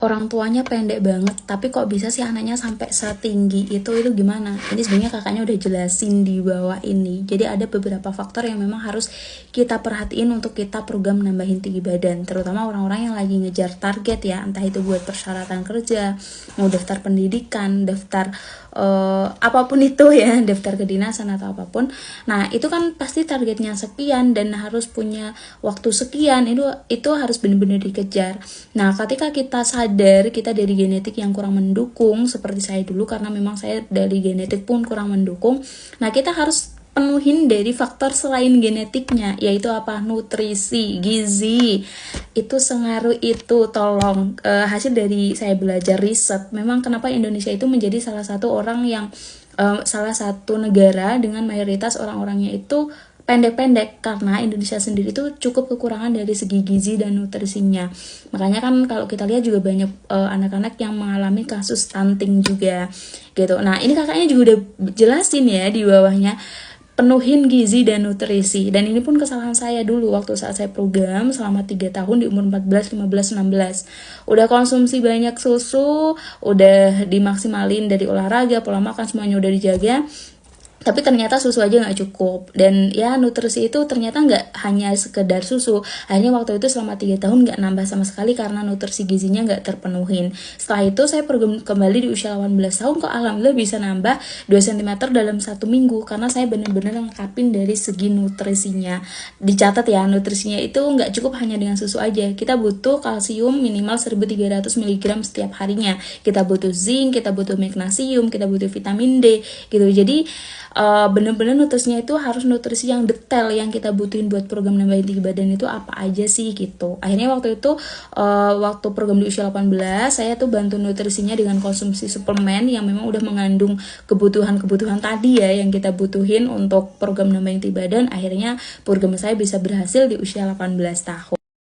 orang tuanya pendek banget, tapi kok bisa sih anaknya sampai setinggi itu gimana? Ini sebenarnya kakaknya udah jelasin di bawah ini. Jadi ada beberapa faktor yang memang harus kita perhatiin untuk kita program nambahin tinggi badan, terutama orang-orang yang lagi ngejar target ya, entah itu buat persyaratan kerja, mau daftar pendidikan, daftar apapun itu ya, daftar kedinasan atau apapun. Nah itu kan pasti targetnya sekian dan harus punya waktu sekian, itu harus benar-benar dikejar. Nah ketika kita sadar kita dari genetik yang kurang mendukung, seperti saya dulu karena memang saya dari genetik pun kurang mendukung, nah kita harus penuhin dari faktor selain genetiknya, yaitu apa? Nutrisi, gizi. Itu sengaruh itu, tolong. Hasil dari saya belajar riset, memang kenapa Indonesia itu menjadi salah satu salah satu negara dengan mayoritas orang-orangnya itu pendek-pendek, karena Indonesia sendiri itu cukup kekurangan dari segi gizi dan nutrisinya. Makanya kan kalau kita lihat juga banyak anak-anak yang mengalami kasus stunting juga gitu. Nah ini kakaknya juga udah jelasin ya di bawahnya, penuhin gizi dan nutrisi. Dan ini pun kesalahan saya dulu waktu saat saya program selama 3 tahun di umur 14, 15, 16. Udah konsumsi banyak susu, udah dimaksimalin dari olahraga, pola makan semuanya udah dijaga, tapi ternyata susu aja nggak cukup. Dan ya nutrisi itu ternyata nggak hanya sekedar susu. Akhirnya waktu itu selama 3 tahun nggak nambah sama sekali karena nutrisi gizinya nggak terpenuhin. Setelah itu saya program kembali di usia 18 tahun, kok alhamdulillah bisa nambah 2 cm dalam 1 minggu, karena saya benar-benar lengkapin dari segi nutrisinya. Dicatat ya, nutrisinya itu nggak cukup hanya dengan susu aja. Kita butuh kalsium minimal 1300 mg setiap harinya, kita butuh zinc, kita butuh magnesium, kita butuh vitamin D gitu. Jadi bener-bener nutrisinya itu harus nutrisi yang detail yang kita butuhin buat program nambahin tinggi badan itu apa aja sih gitu. Akhirnya waktu itu waktu program di usia 18 saya tuh bantu nutrisinya dengan konsumsi suplemen yang memang udah mengandung kebutuhan tadi ya yang kita butuhin untuk program nambahin tinggi badan. Akhirnya program saya bisa berhasil di usia 18 tahun.